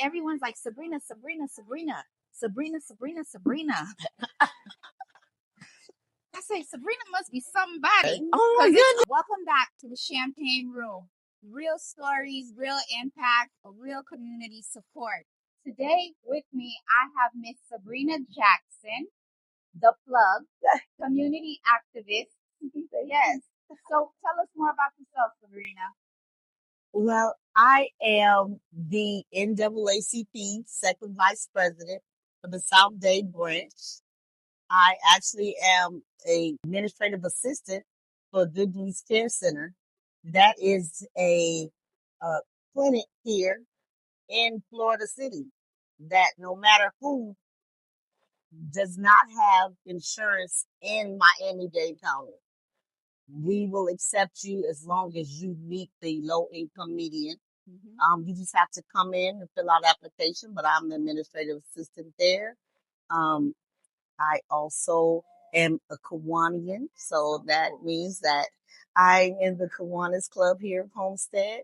Everyone's like, Sabrina, Sabrina, Sabrina, Sabrina, Sabrina, Sabrina. I say, Sabrina must be somebody. Oh my goodness. Welcome back to the Champagne Room. Real stories, real impact, real community support. Today with me, I have Miss Sabrina Jackson, the plug, community activist. Yes. So tell us more about yourself, Sabrina. Well, I am the NAACP second vice president for the South Day branch. I actually am a administrative assistant for Good News Care Center. That is a clinic here in Florida City that no matter who does not have insurance in Miami-Dade County, we will accept you as long as you meet the low income median. You just have to come in and fill out application, but I'm the administrative assistant there. Um, I also am a Kiwanian, so that means that I'm in the Kiwanis Club here at Homestead.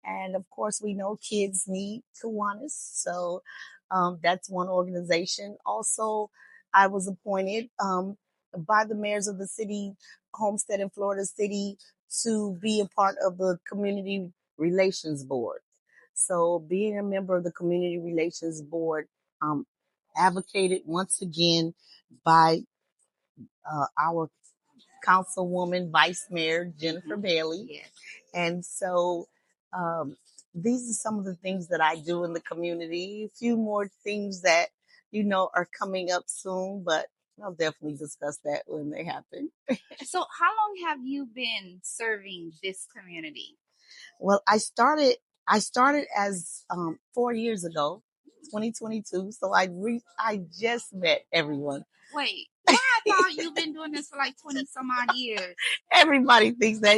And of course, we know kids need Kiwanis, so that's one organization. Also, I was appointed by the mayors of the city, Homestead in Florida City, to be a part of the Community Relations Board. So, being a member of the Community Relations Board, um, advocated once again by our Councilwoman Vice Mayor Jennifer Bailey. Yes. And so um, these are some of the things that I do in the community. A few more things that, are coming up soon, but I'll definitely discuss that when they happen. So how long have you been serving this community? Well, I started as 4 years ago, 2022. So I just met everyone. Wait, why I thought you've been doing this for like 20 some odd years? Everybody thinks that.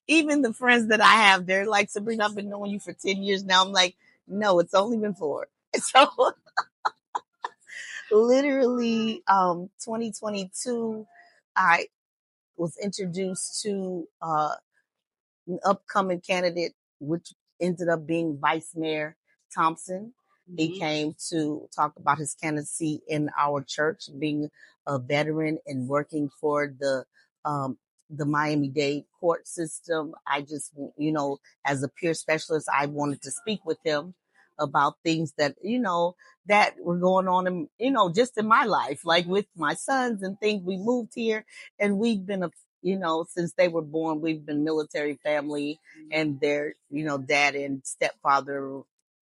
Even the friends that I have, they're like, Sabrina, I've been knowing you for 10 years now. I'm like, no, it's only been 4. So literally 2022, I was introduced to an upcoming candidate, which ended up being Vice Mayor Thompson. He came to talk about his candidacy in our church, being a veteran and working for the Miami-Dade court system. I just, as a peer specialist, I wanted to speak with him about things that, that were going on in, just in my life, like with my sons and things. We moved here and we've been since they were born, we've been military family, and their, dad and stepfather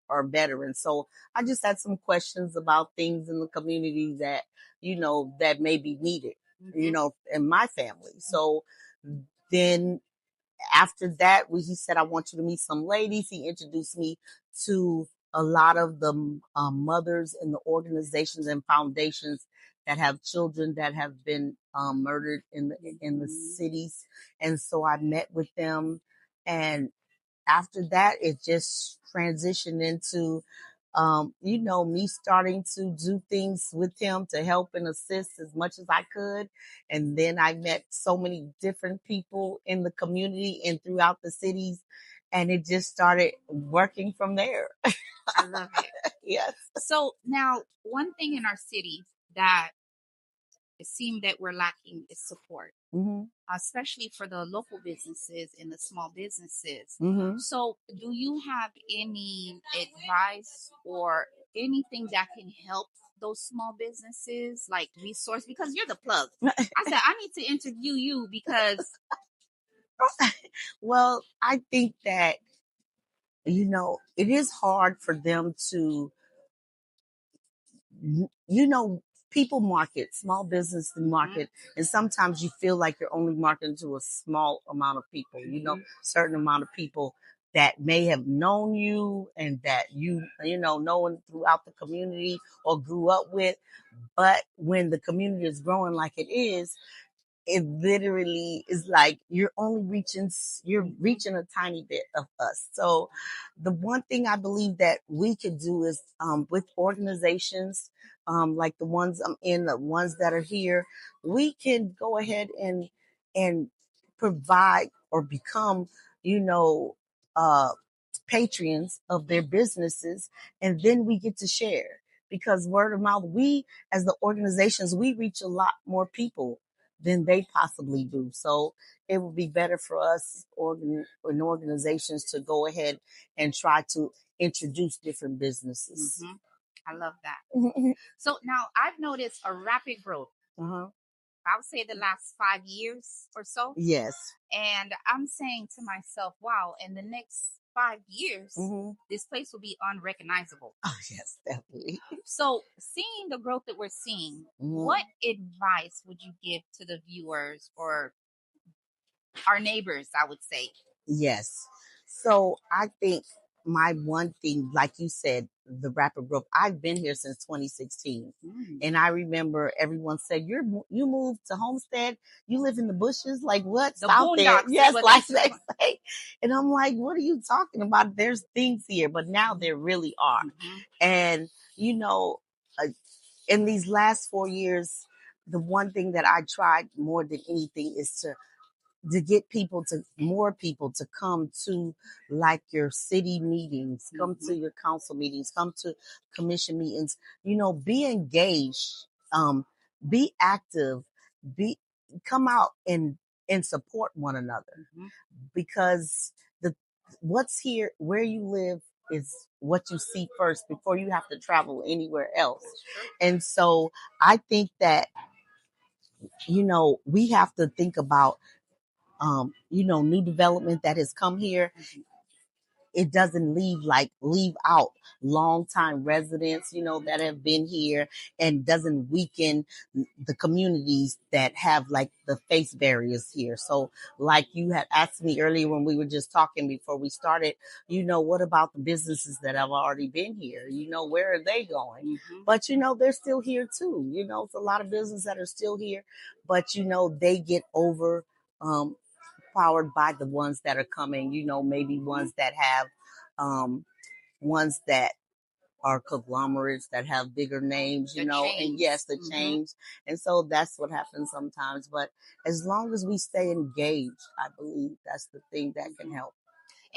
are veterans. So I just had some questions about things in the community that, that may be needed, in my family. So then after that, he said, I want you to meet some ladies. He introduced me to a lot of the mothers in the organizations and foundations that have children that have been murdered in the cities. And so I met with them. And after that, it just transitioned into me starting to do things with him to help and assist as much as I could. And then I met so many different people in the community and throughout the cities. And it just started working from there. I love it. Yes. So now, one thing in our city that it seemed that we're lacking is support, especially for the local businesses and the small businesses. So do you have any advice or anything that can help those small businesses, like resource? Because you're the plug. I said, I need to interview you because Well, I think that, it is hard for them to, people market, small business market, and sometimes you feel like you're only marketing to a small amount of people, certain amount of people that may have known you and that known throughout the community or grew up with. But when the community is growing like it is, it literally is like you're reaching a tiny bit of us. So the one thing I believe that we could do is with organizations like the ones I'm in, the ones that are here, we can go ahead and provide or become, uh patrons of their businesses, and then we get to share, because word of mouth, we as the organizations, we reach a lot more people than they possibly do. So it would be better for us and organizations to go ahead and try to introduce different businesses. Mm-hmm. I love that. So now I've noticed a rapid growth. Uh-huh. I would say the last 5 years or so. Yes. And I'm saying to myself, wow, in the next 5 years, this place will be unrecognizable. Oh, yes, definitely. So, seeing the growth that we're seeing, what advice would you give to the viewers or our neighbors, I would say? Yes. So I think my one thing, like you said, the rapid growth, I've been here since 2016. And I remember everyone said, you moved to Homestead, you live in the bushes, like what's out there? Yes, like they say. And I'm like, what are you talking about? There's things here, but now there really are. And, you know, in these last 4 years, the one thing that I tried more than anything is to get more people to come to, like, your city meetings, come to your council meetings, come to commission meetings, be engaged, be active, come out and support one another, because what's here where you live is what you see first before you have to travel anywhere else. And so I think that, we have to think about new development that has come here. It doesn't leave out longtime residents, that have been here, and doesn't weaken the communities that have like the face barriers here. So like you had asked me earlier when we were just talking before we started, what about the businesses that have already been here? Where are they going? But, they're still here too. It's a lot of businesses that are still here, but, they get over, powered by the ones that are coming, maybe ones that have, ones that are conglomerates that have bigger names, and yes, the change. And so that's what happens sometimes. But as long as we stay engaged, I believe that's the thing that can help.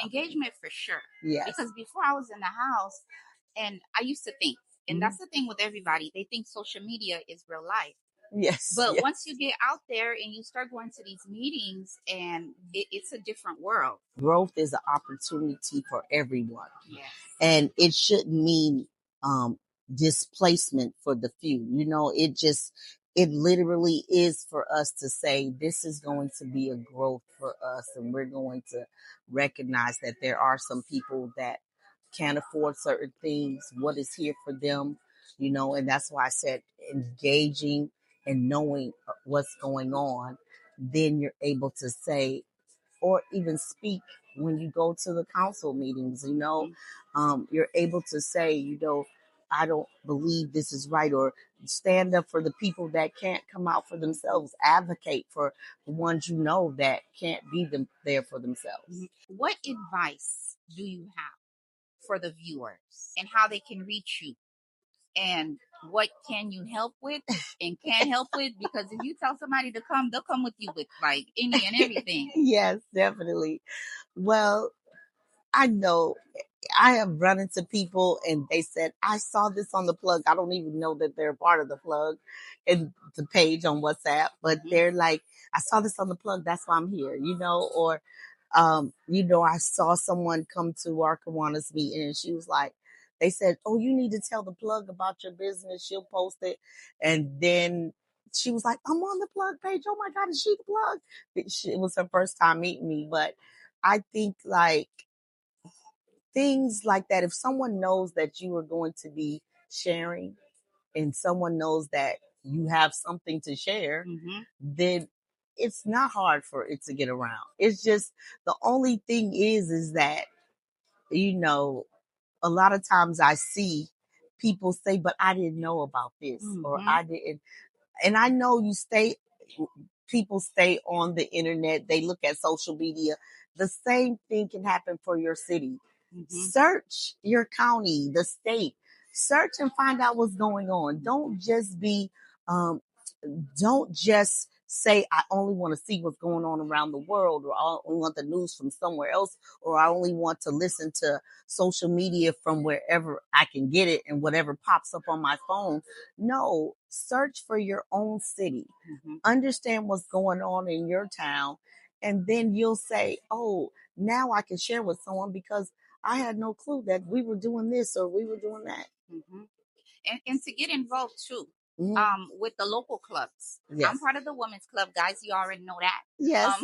Engagement for sure. Yes. Because before I was in the house, and I used to think, and that's the thing with everybody, they think social media is real life. Yes. But once you get out there and you start going to these meetings, and it's a different world. Growth is an opportunity for everyone. Yes. And it shouldn't mean displacement for the few. It literally is for us to say, this is going to be a growth for us. And we're going to recognize that there are some people that can't afford certain things, what is here for them, and that's why I said engaging and knowing what's going on. Then you're able to say, or even speak when you go to the council meetings, you're able to say, I don't believe this is right, or stand up for the people that can't come out for themselves, advocate for the ones that can't be there for themselves. What advice do you have for the viewers and how they can reach you? And what can you help with and can't help with? Because if you tell somebody to come, they'll come with you with like any and everything. Yes, definitely. Well, I know I have run into people and they said, I saw this on the plug. I don't even know that they're part of the plug and the page on WhatsApp, but they're like, I saw this on the plug. That's why I'm here, or, I saw someone come to our Kiwanis meeting and she was like, they said, oh, you need to tell the plug about your business. She'll post it. And then she was like, I'm on the plug page. Oh my God, is she the plug? It was her first time meeting me, but I think like, things like that, if someone knows that you are going to be sharing and someone knows that you have something to share, then it's not hard for it to get around. It's just the only thing is that, a lot of times I see people say, but I didn't know about this, or I didn't. And I know people stay on the internet, they look at social media. The same thing can happen for your city. Search your county, the state, search and find out what's going on. Don't just say I only want to see what's going on around the world, or I only want the news from somewhere else, or I only want to listen to social media from wherever I can get it and whatever pops up on my phone. No, search for your own city. Mm-hmm. Understand what's going on in your town. And then you'll say, oh, now I can share with someone because I had no clue that we were doing this or we were doing that. Mm-hmm. And to get involved too, with the local clubs. Yes. I'm part of the women's club, guys. You already know that. Yes.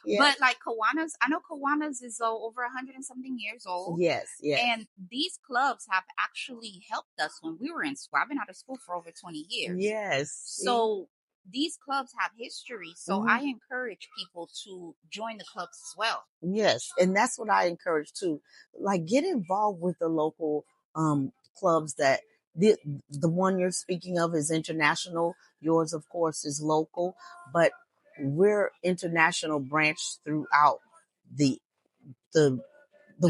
Yes. But like Kiwanis, I know Kiwanis is over 100 and something years old. Yes, yes. And these clubs have actually helped us when we were in school. I've been out of school for over 20 years. Yes. So these clubs have history. So I encourage people to join the clubs as well. Yes. And that's what I encourage too. Like, get involved with the local clubs. That the one you're speaking of is international. Yours, of course, is local, but we're international branch throughout the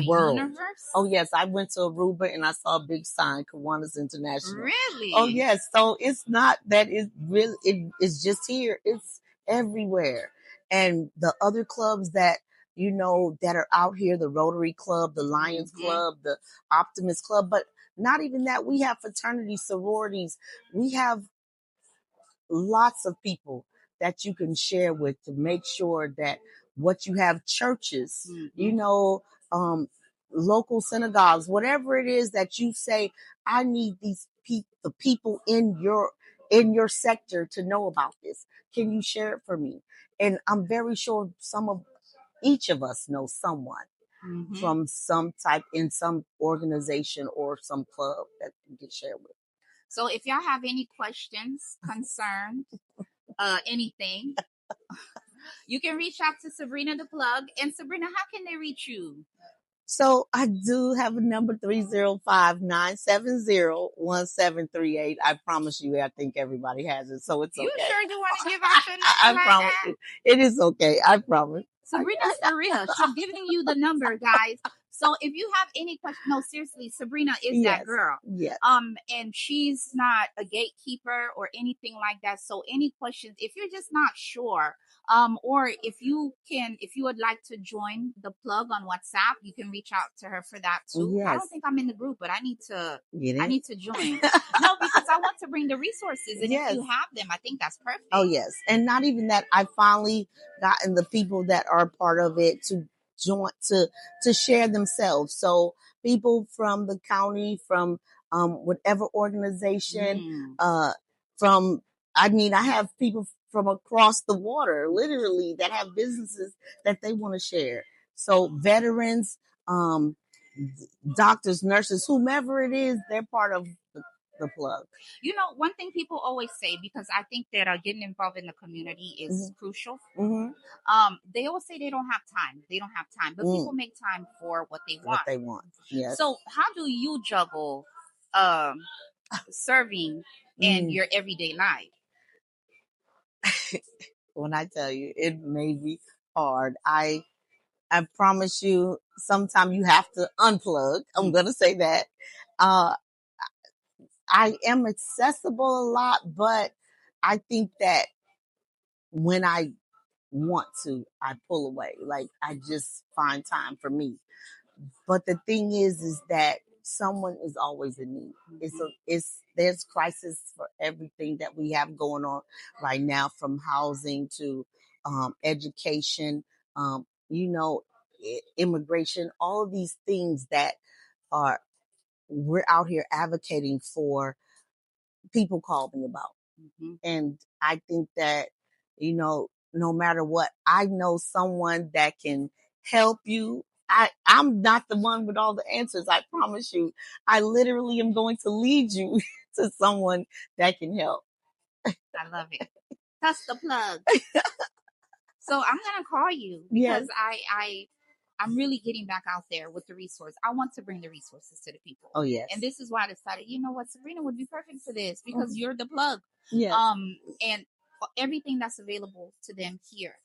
world. Universe? Oh yes, I went to Aruba and I saw a big sign, Kiwanis International. Really? Oh yes. So it's not that it's really, it's just here. It's everywhere. And the other clubs that that are out here, the Rotary Club, the Lions Club, the Optimist Club, but not even that. We have fraternities, sororities. We have lots of people that you can share with to make sure that what you have, churches, local synagogues, whatever it is that you say, I need the people in your sector to know about this. Can you share it for me? And I'm very sure each of us knows someone from some type in some organization or some club that you can share with. So if y'all have any questions, concerns, anything, you can reach out to Sabrina the Plug. And Sabrina, how can they reach you? So I do have a number, 305-970-1738. I promise you, I think everybody has it, so it's okay. You sure you want to give out your number? I promise you. It is okay. I promise. Sabrina's for real. She's giving you the number, guys. So if you have any questions, no, seriously, Sabrina is that girl. Yes. And she's not a gatekeeper or anything like that. So any questions, if you're just not sure, or if you would like to join the plug on WhatsApp, you can reach out to her for that too. Yes. I don't think I'm in the group, but I need to join. No, because I want to bring the resources, and if you have them, I think that's perfect. Oh yes, and not even that. I finally gotten the people that are part of it to join to share themselves. So people from the county, from whatever organization, I have people from across the water, literally, that have businesses that they want to share. So veterans, doctors, nurses, whomever it is, they're part of the plug. One thing people always say, because I think that getting involved in the community is crucial. They always say they don't have time. But people make time for what they want. Yes. So how do you juggle serving and your everyday life? When I tell you, it may be hard. I promise you, sometimes you have to unplug. I'm going to say that. I am accessible a lot, but I think that when I want to, I pull away. Like, I just find time for me. But the thing is that someone is always in need. There's crisis for everything that we have going on right now, from housing to education, immigration, all of these things that we're out here advocating for. People call me about. And I think that, no matter what, I know someone that can help you. I'm not the one with all the answers. I promise you. I literally am going to lead you to someone that can help. I love it. That's the plug. So I'm going to call you because I'm really getting back out there with the resource. I want to bring the resources to the people. Oh, yes. And this is why I decided, you know what, Sabrina would be perfect for this, because you're the plug. Yes. And everything that's available to them here.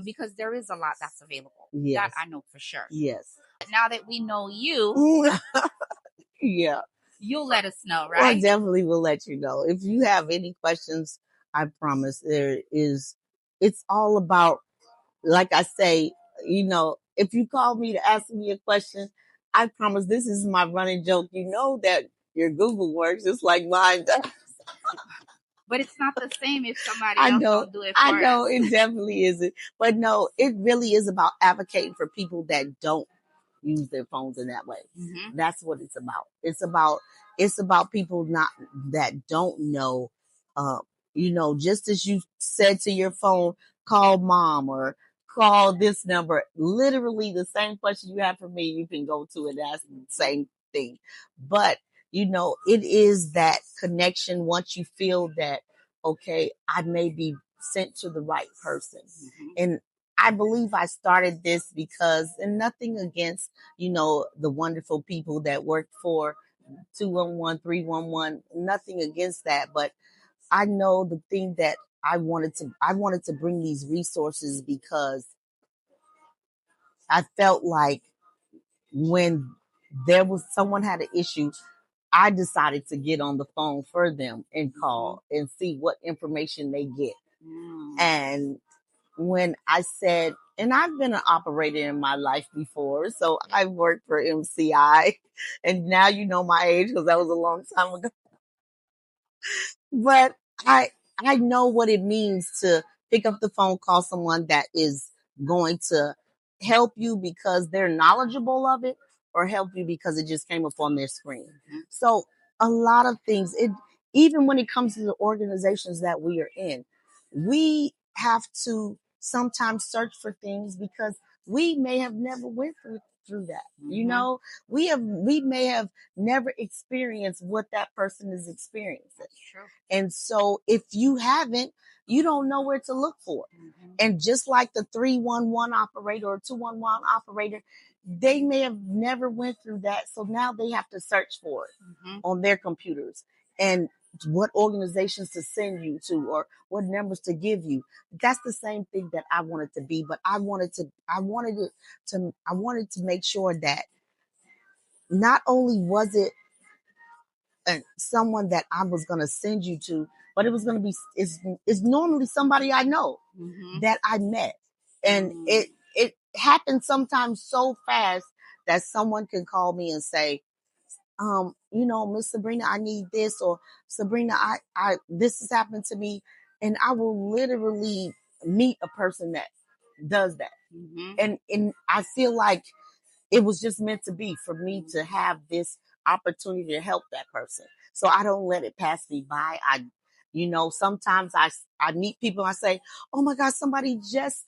Because there is a lot that's available. Yes. That I know for sure. Yes. But now that we know you, yeah, you'll let us know, right? Well, I definitely will let you know. If you have any questions, I promise it's all about, like I say, if you call me to ask me a question, I promise this is my running joke. You know that your Google works just like mine does. But it's not the same if somebody else don't do it for us. I know it definitely isn't. But no, it really is about advocating for people that don't use their phones in that way. Mm-hmm. That's what it's about. It's about people not that don't know. Just as you said to your phone, call mom or call this number. Literally the same question you have for me, you can go to and ask the same thing. But it is that connection once you feel that, okay, I may be sent to the right person. Mm-hmm. And I believe I started this because, and nothing against, the wonderful people that work for 211, 311, nothing against that. But I know the thing that I wanted to bring these resources because I felt like when someone had an issue, I decided to get on the phone for them and call and see what information they get. And when I said, and I've been an operator in my life before, so I worked for MCI, and now you know my age because that was a long time ago. But I know what it means to pick up the phone, call someone that is going to help you because they're knowledgeable of it, or help you because it just came up on their screen. Mm-hmm. So a lot of things, even when it comes to the organizations that we are in, we have to sometimes search for things because we may have never went through that. Mm-hmm. We may have never experienced what that person is experiencing. True. And so if you haven't, you don't know where to look for. Mm-hmm. And just like the 311 operator or 211 operator, they may have never went through that. So now they have to search for it on their computers and what organizations to send you to or what numbers to give you. That's the same thing that I wanted to be, but I wanted to make sure that not only was it someone that I was going to send you to, but it was going to be, it's normally somebody I know that I met. And it happens sometimes so fast that someone can call me and say, Miss Sabrina, I need this, or Sabrina, I this has happened to me. And I will literally meet a person that does that. Mm-hmm. And I feel like it was just meant to be for me to have this opportunity to help that person. So I don't let it pass me by. Sometimes I meet people and I say, oh my God, somebody just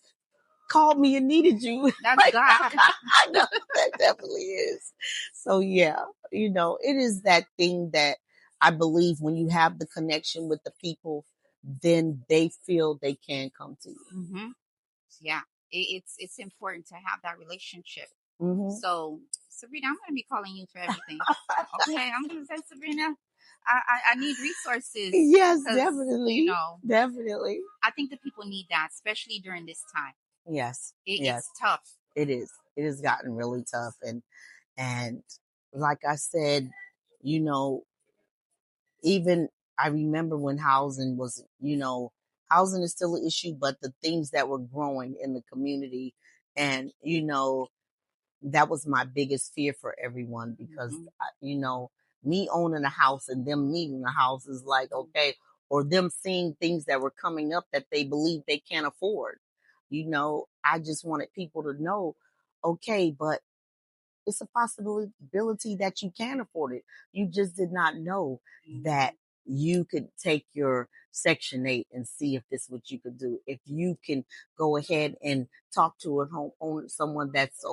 called me and needed you. That's God. I know that definitely is. So yeah, it is that thing that I believe when you have the connection with the people, then they feel they can come to you. Mm-hmm. Yeah, it's important to have that relationship. Mm-hmm. So Sabrina, I'm going to be calling you for everything. Okay, I'm going to say, Sabrina, I need resources. Yes, definitely. Definitely. I think the people need that, especially during this time. Yes. It's tough. It is. It has gotten really tough. And like I said, even I remember when housing was, housing is still an issue, but the things that were growing in the community and, that was my biggest fear for everyone because, me owning a house and them needing a house is like, okay, or them seeing things that were coming up that they believe they can't afford. I just wanted people to know, okay, but it's a possibility that you can afford it. You just did not know that you could take your Section 8 and see if this is what you could do. If you can go ahead and talk to a homeowner, someone that's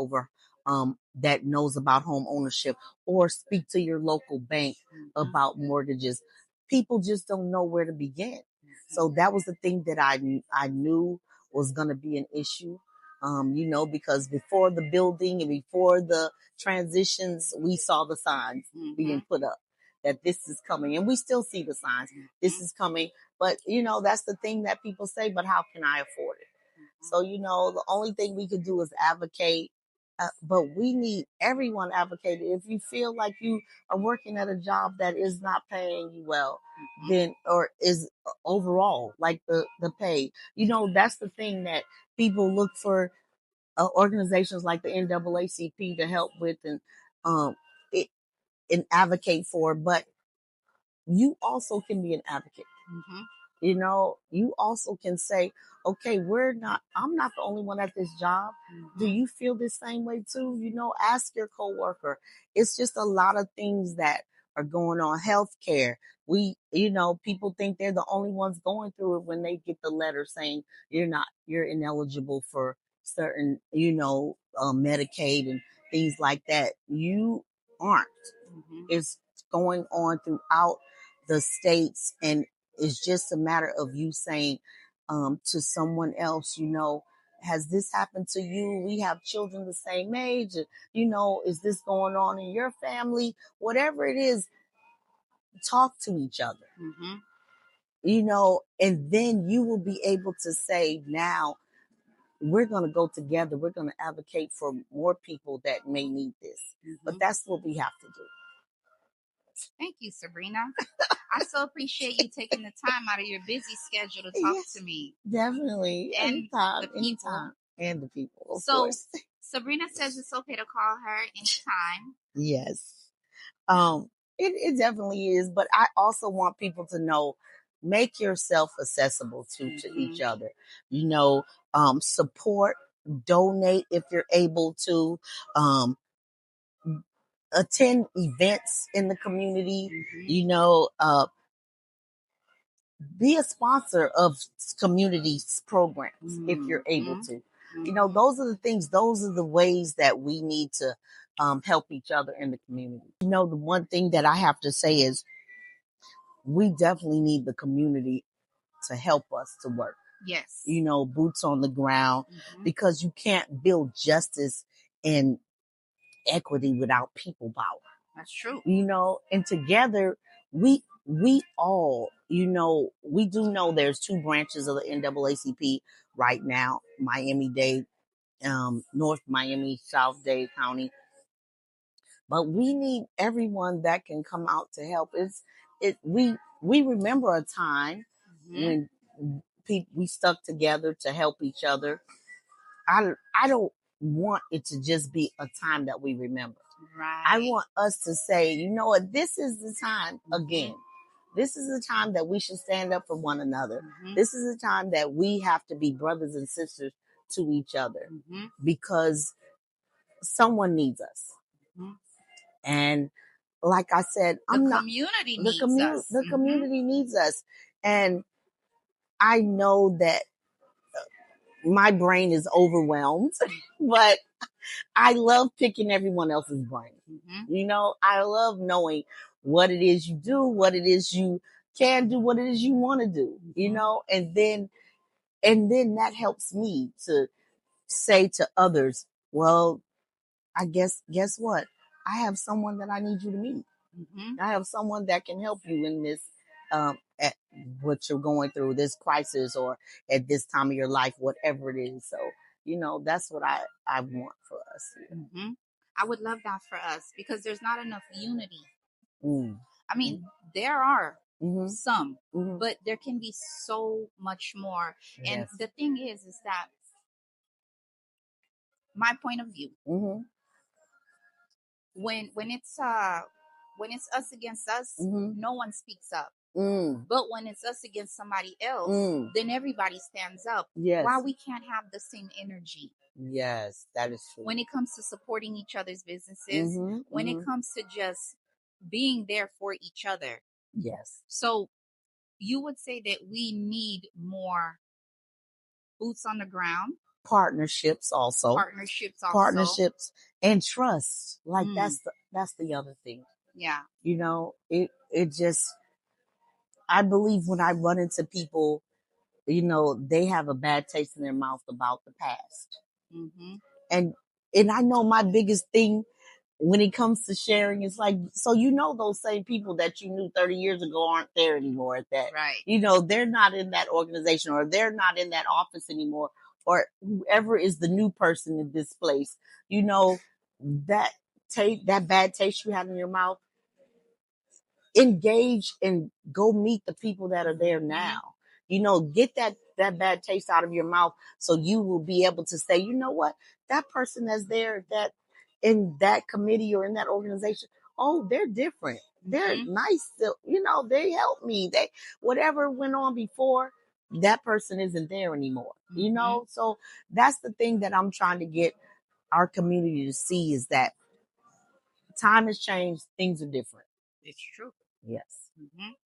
that knows about home ownership, or speak to your local bank about mortgages. People just don't know where to begin. So that was the thing that I knew was going to be an issue. Because before the building and before the transitions, we saw the signs being put up that this is coming, and we still see the signs. This is coming, but that's the thing that people say, but how can I afford it? So, the only thing we could do is advocate But we need everyone advocating. If you feel like you are working at a job that is not paying you well, then, or is overall like the pay, that's the thing that people look for organizations like the NAACP to help with um, it, and advocate for. But you also can be an advocate. Mm-hmm. You also can say, okay, I'm not the only one at this job. Mm-hmm. Do you feel the same way too? Ask your coworker. It's just a lot of things that are going on. Healthcare. People think they're the only ones going through it when they get the letter saying you're ineligible for certain, Medicaid and things like that. You aren't. Mm-hmm. It's going on throughout the states, and it's just a matter of you saying to someone else, has this happened to you? We have children the same age. Is this going on in your family? Whatever it is, talk to each other. Mm-hmm. And then you will be able to say, now we're going to go together. We're going to advocate for more people that may need this. Mm-hmm. But that's what we have to do. Thank you, Sabrina. I so appreciate you taking the time out of your busy schedule to talk to me. Definitely. And anytime, the people. Anytime. And the people, of course. Sabrina says it's okay to call her anytime. Yes. It definitely is. But I also want people to know, make yourself accessible to each other. Support, donate if you're able to. Attend events in the community. Mm-hmm. Be a sponsor of community programs. Mm-hmm. If you're able to. Mm-hmm. Those are the things, those are the ways that we need to help each other in the community. The one thing that I have to say is we definitely need the community to help us to work. Yes. Boots on the ground, mm-hmm. because you can't build justice and equity without people power. That's true. And together we all, we do know there's two branches of the NAACP right now, Miami-Dade, North Miami, South Dade County. But we need everyone that can come out to help. We remember a time, mm-hmm. when we stuck together to help each other. I don't want it to just be a time that we remember. Right. I want us to say, you know what, this is the time again. This is the time that we should stand up for one another. Mm-hmm. This is the time that we have to be brothers and sisters to each other, mm-hmm. because someone needs us. Mm-hmm. And like I said, the community needs us. And I know that my brain is overwhelmed, but I love picking everyone else's brain. Mm-hmm. I love knowing what it is you do, what it is you can do, what it is you want to do, mm-hmm. and then that helps me to say to others, well, I guess what? I have someone that I need you to meet. Mm-hmm. I have someone that can help you in this, at what you're going through, this crisis, or at this time of your life, whatever it is. So, that's what I want for us. Mm-hmm. I would love that for us, because there's not enough unity. Mm. I mean, mm-hmm. there are mm-hmm. some, mm-hmm. but there can be so much more. Yes. And the thing is that my point of view, mm-hmm. when it's us against us, mm-hmm. no one speaks up. Mm. But when it's us against somebody else, then everybody stands up. Yes. Why we can't have the same energy? Yes, that is true. When it comes to supporting each other's businesses, mm-hmm. when mm-hmm. it comes to just being there for each other. Yes. So you would say that we need more boots on the ground. Partnerships also. Partnerships and trust. Like that's the other thing. Yeah. It just, I believe when I run into people, they have a bad taste in their mouth about the past. Mm-hmm. And I know my biggest thing when it comes to sharing is like, so those same people that you knew 30 years ago aren't there anymore at that. Right. They're not in that organization, or they're not in that office anymore, or whoever is the new person in this place, you know, that that bad taste you had in your mouth, engage and go meet the people that are there now. You know, get that bad taste out of your mouth so you will be able to say, you know what, that person that's there, that in that committee or in that organization, oh, they're different. They're nice. You know, they help me. They, whatever went on before, that person isn't there anymore. You know, so that's the thing that I'm trying to get our community to see, is that time has changed. Things are different. It's true. Yes.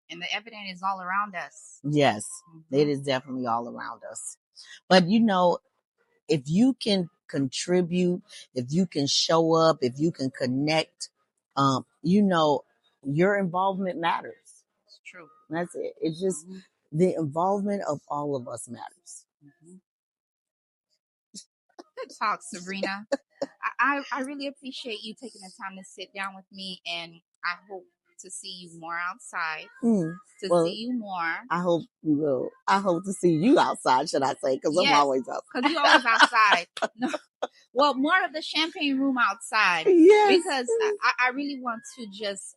And the evidence is all around us. Yes, it is definitely all around us. But you know, if you can contribute, if you can show up, if you can connect, you know, your involvement matters. It's true. That's it. It's just the involvement of all of us matters. Good talk, Sabrina. I really appreciate you taking the time to sit down with me, and I hope to see you more outside. See you more. I hope you will. I hope to see you outside, should I say? Because I'm always outside. Because you're always outside. No. Well, more of the champagne room outside. Yes. Because I really want to just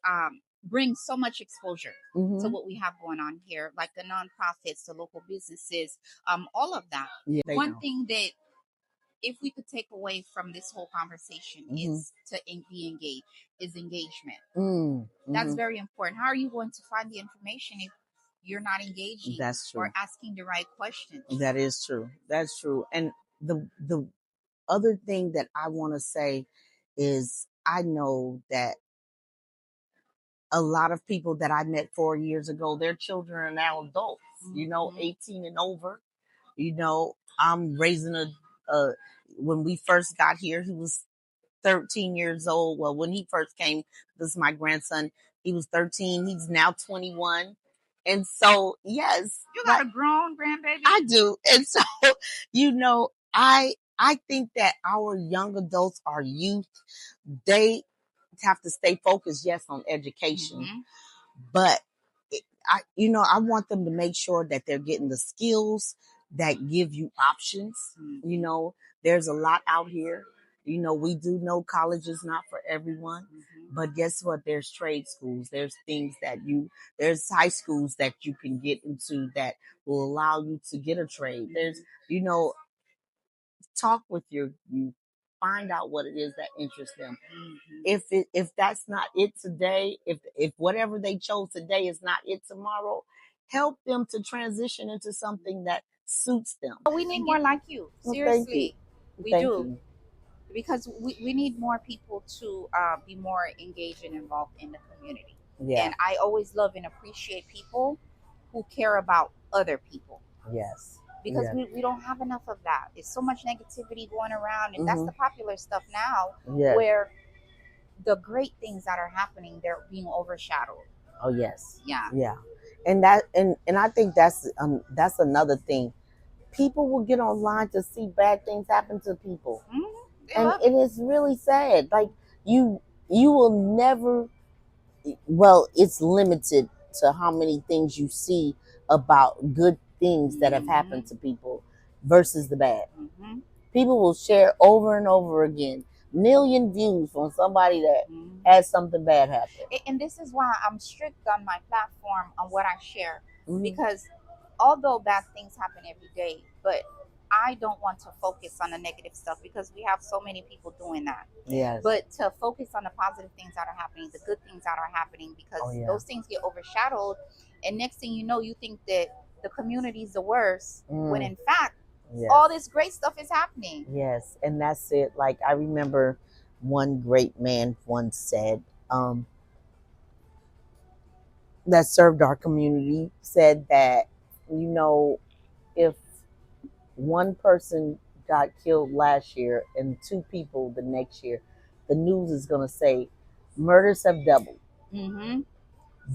bring so much exposure to what we have going on here, like the nonprofits, the local businesses, all of that. Yeah, one thing that, if we could take away from this whole conversation, is to be engaged, is engagement. That's very important. How are you going to find the information if you're not engaging? That's true. Or asking the right questions? That is true. That's true. And the other thing that I want to say is, I know that a lot of people that I met 4 years ago, their children are now adults, you know, 18 and over. You know, I'm raising when we first got here, he was 13 years old. Well, when he first came, this is my grandson, he was 13. He's now 21. And so, yes. You got a grown grandbaby? I do. And so, you know, I think that our young adults, our youth, they have to stay focused, yes, on education. But I want them to make sure that they're getting the skills that give you options. You know, there's a lot out here. You know, we do know college is not for everyone, but guess what? There's trade schools. There's things that there's high schools that you can get into that will allow you to get a trade. There's, you know, talk with you find out what it is that interests them. If that's not it today, if whatever they chose today is not it tomorrow, help them to transition into something that suits them. We need more like you. Seriously, we do. Because we need more people to be more engaged and involved in the community. Yeah. And I always love and appreciate people who care about other people. Yes. Because we don't have enough of that. There's so much negativity going around, and that's the popular stuff now, where the great things that are happening, they're being overshadowed. Oh yes. Yeah. Yeah. And I think that's another thing. People will get online to see bad things happen to people. And it is really sad. Like you will never, well, it's limited to how many things you see about good things that have happened to people versus the bad. People will share over and over again, million views on somebody that has something bad happen. And this is why I'm strict on my platform on what I share, because although bad things happen every day, but I don't want to focus on the negative stuff, because we have so many people doing that. Yes. But to focus on the positive things that are happening, the good things that are happening, because those things get overshadowed. And next thing you know, you think that the community is the worst, when in fact, all this great stuff is happening. Yes. And that's it. Like, I remember one great man once said, that served our community, said that, you know, if one person got killed last year and 2 people the next year, the news is going to say murders have doubled.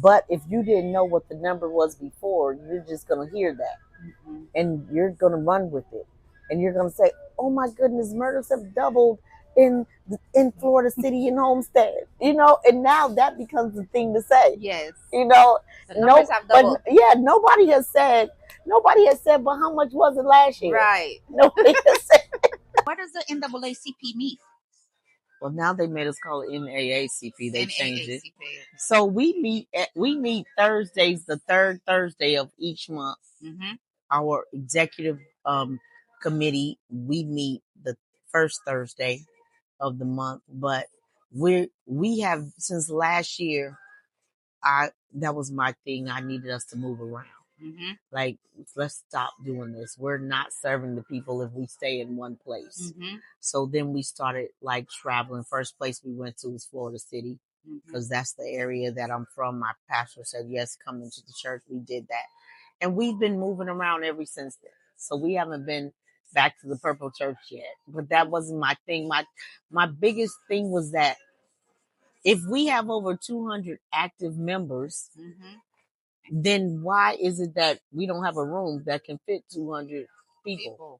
But if you didn't know what the number was before, you're just going to hear that. And you're going to run with it. And you're going to say, oh my goodness, murders have doubled in Florida City and Homestead. You know, and now that becomes the thing to say. Yes. You know, the numbers have doubled. But nobody has said, Nobody has said, but how much was it last year? Right. Nobody has said. What does the NAACP mean? Well, now they made us call it NAACP. They changed it. NAACP. So we meet Thursdays, the third Thursday of each month. Mm-hmm. Our executive committee, we meet the first Thursday of the month, but we have since last year. That was my thing. I needed us to move around. Mm-hmm. Like, let's stop doing this. We're not serving the people if we stay in one place. Mm-hmm. So then we started like traveling. First place we went to was Florida City because that's the area that I'm from. My pastor said, yes, come into the church. We did that. And we've been moving around ever since then. So we haven't been back to the Purple Church yet. But that wasn't my thing. My biggest thing was that if we have over 200 active members, then why is it that we don't have a room that can fit 200 people?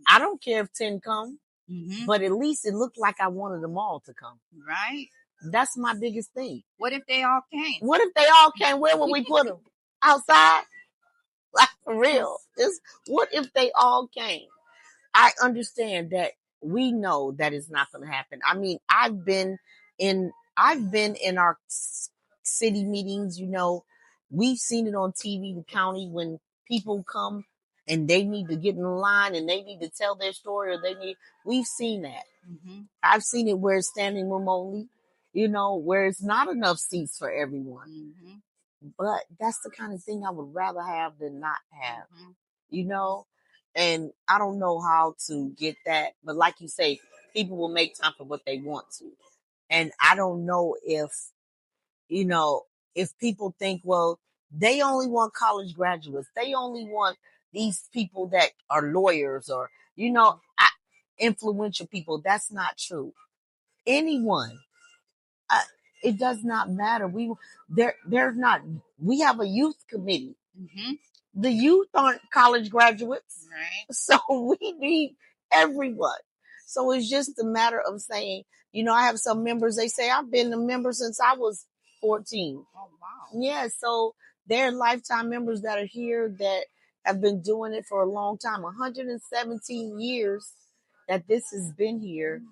I don't care if 10 come, but at least it looked like I wanted them all to come. Right. That's my biggest thing. What if they all came? What if they all came? Where would we put them? Outside? Like, for real. Just what if they all came? I understand that we know that it's not going to happen. I mean, I've been in our city meetings, we've seen it on TV, the county, when people come and they need to get in line and they need to tell their story we've seen that. I've seen it where it's standing room only, where it's not enough seats for everyone. But that's the kind of thing I would rather have than not have, and I don't know how to get that. But like you say, people will make time for what they want to. And I don't know if people think, well, they only want college graduates. They only want these people that are lawyers or, influential people. That's not true. Anyone. It does not matter. They're not. We have a youth committee. The youth aren't college graduates, right? So we need everyone. So it's just a matter of saying, I have some members. They say I've been a member since I was 14. Oh wow! Yeah, so they're lifetime members that are here that have been doing it for a long time. 117 years that this has been here.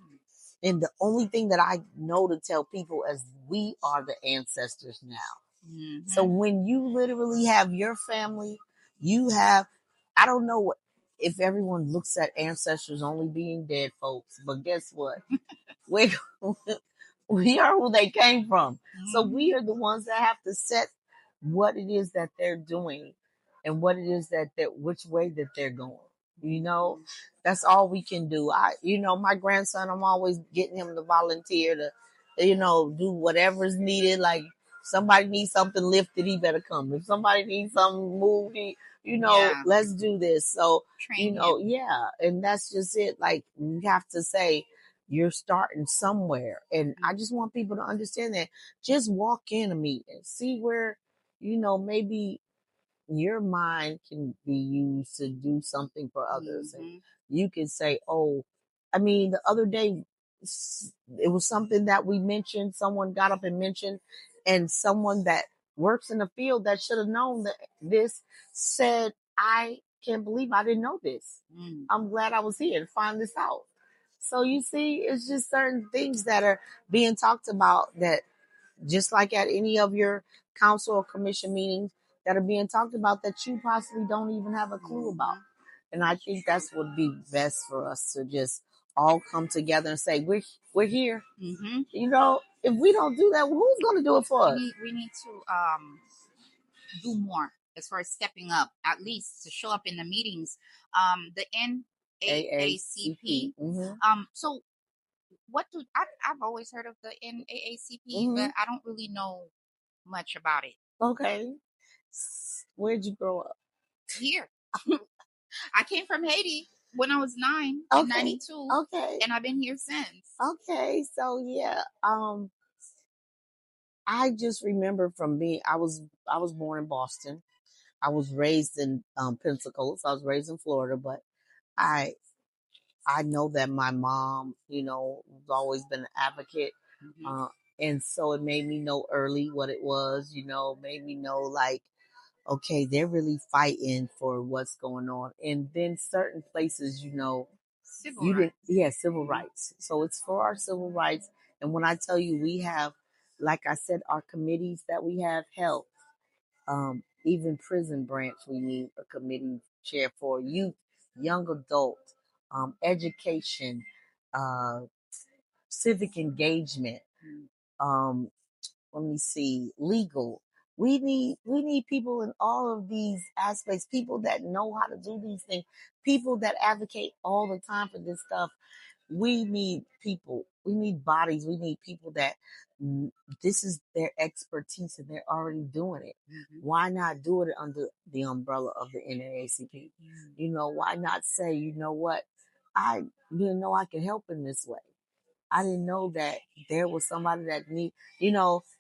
And the only thing that I know to tell people is we are the ancestors now. So when you literally have your family, I don't know if everyone looks at ancestors only being dead folks, but guess what? We are who they came from. So we are the ones that have to set what it is that they're doing and what it is which way that they're going. That's all we can do. My grandson, I'm always getting him to volunteer to, do whatever's needed. Like somebody needs something lifted, he better come. If somebody needs something moved, let's do this. So, yeah. And that's just it. Like you have to say, you're starting somewhere. And I just want people to understand that. Just walk in a meeting, see where, maybe your mind can be used to do something for others. And you can say, the other day, it was something that we mentioned. Someone got up and mentioned, and someone that works in the field that should have known that this said, I can't believe I didn't know this. I'm glad I was here to find this out. So you see, it's just certain things that are being talked about that just like at any of your council or commission meetings that are being talked about that you possibly don't even have a clue about. And I think that's what would be best for us to just all come together and say, we're here. If we don't do that, who's going to do it for us? We need to do more as far as stepping up, at least to show up in the meetings. The NAACP. So I've always heard of the NAACP, but I don't really know much about it. Okay. Where'd you grow up? Here. I came from Haiti when I was 9 in 92. Okay. And I've been here since. Okay. So yeah. I just remember from being, I was born in Boston. I was raised in Pensacola. So I was raised in Florida, but I know that my mom, has always been an advocate. And so it made me know early what it was, made me know like okay, they're really fighting for what's going on. And then certain places, Civil rights. Civil rights. So it's for our civil rights. And when I tell you, we have, like I said, our committees that we have held, even prison branch, we need a committee chair for youth, young adult, education, uh, civic engagement, um, let me see, legal. We need people in all of these aspects, people that know how to do these things, people that advocate all the time for this stuff. We need people. We need bodies. We need people that this is their expertise and they're already doing it. Why not do it under the umbrella of the NAACP? Why not say, what? I didn't know I could help in this way. I didn't know that there was somebody that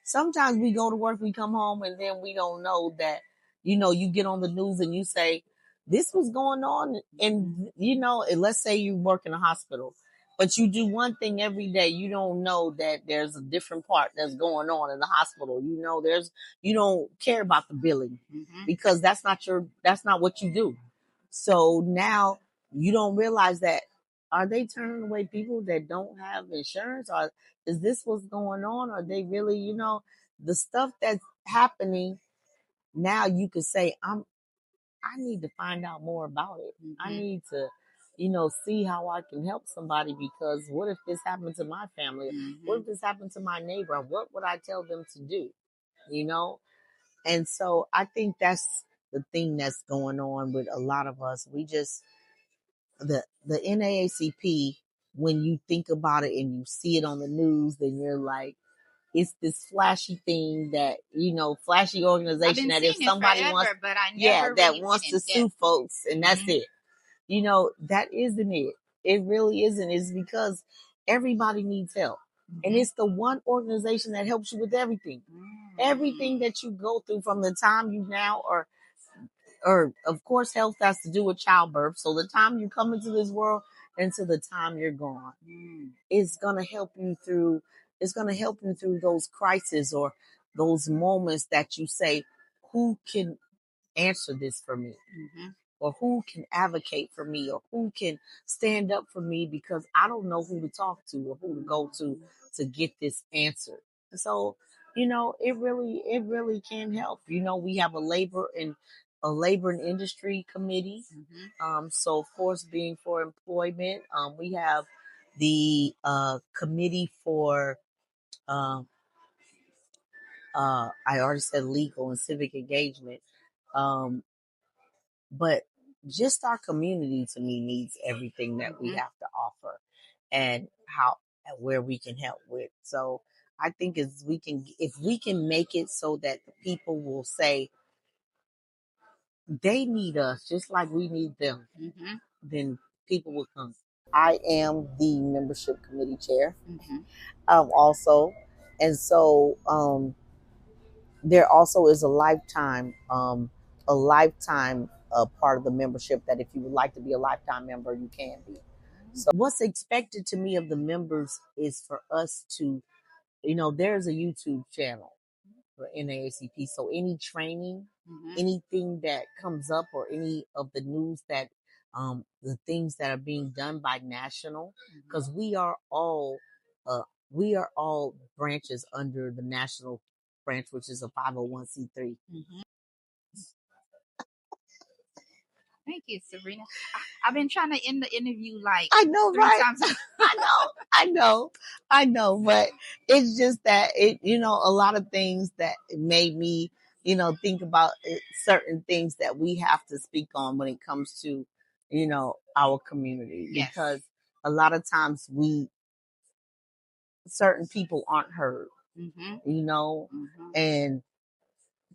sometimes we go to work, we come home, and then we don't know that, you get on the news and you say, this was going on. And, and let's say you work in a hospital, but you do one thing every day. You don't know that there's a different part that's going on in the hospital. You don't care about the billing because that's not what you do. So now you don't realize that, are they turning away people that don't have insurance? Or is this what's going on? Are they really, the stuff that's happening now? You could say, I need to find out more about it. I need to, see how I can help somebody, because what if this happened to my family? What if this happened to my neighbor? What would I tell them to do? And so I think that's the thing that's going on with a lot of us. We just, the NAACP, when you think about it and you see it on the news, then you're like, it's this flashy thing that, flashy organization that if somebody wants, but I never that really wants to sue folks, and that's it. That isn't it. It really isn't. It's because everybody needs help. And it's the one organization that helps you with everything. Everything that you go through from the time you now or of course, health has to do with childbirth. So the time you come into this world and to the time you're gone, it's going to help you through. It's going to help you through those crises or those moments that you say, who can answer this for me? Or who can advocate for me, or who can stand up for me, because I don't know who to talk to or who to go to get this answer. So, it really can help. We have a labor and industry committee. So of course, being for employment, we have the committee for I already said legal and civic engagement. But just our community, to me, needs everything that we have to offer, and where we can help with. So I think if we can make it so that the people will say they need us just like we need them, then people will come. I am the membership committee chair, also, and so there also is a lifetime part of the membership, that if you would like to be a lifetime member, you can be. So what's expected to me of the members is for us to, there's a YouTube channel for NAACP. So any training, anything that comes up, or any of the news that, the things that are being done by national, because we are all branches under the national branch, which is a 501c3. Thank you, Sabrina. I've been trying to end the interview like I know, 3 times. I know, but it's just that a lot of things that made me, think about certain things that we have to speak on when it comes to, our community, because a lot of times certain people aren't heard, and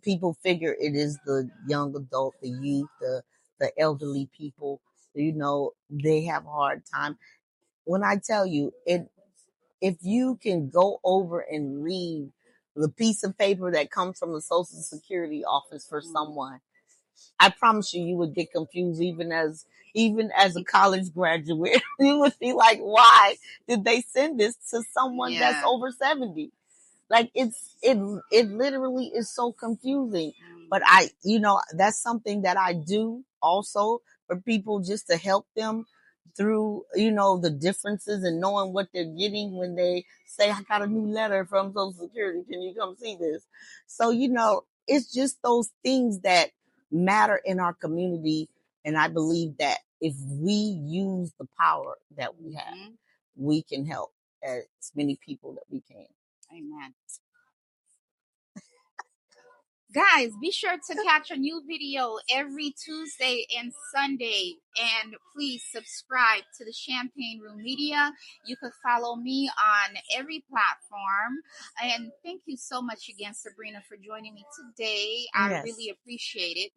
people figure it is the young adult, the youth, the elderly people, they have a hard time. When I tell you it, if you can go over and read the piece of paper that comes from the Social Security office for someone, I promise you would get confused, even as a college graduate. You would be like, why did they send this to someone that's over 70? Like it literally is so confusing. But that's something that I do also for people, just to help them through, the differences and knowing what they're getting when they say, I got a new letter from Social Security. Can you come see this? So, it's just those things that matter in our community. And I believe that if we use the power that we have, we can help as many people that we can. Amen. Guys, be sure to catch a new video every Tuesday and Sunday. And please subscribe to the Champagne Room Media. You can follow me on every platform. And thank you so much again, Sabrina, for joining me today. I really appreciate it.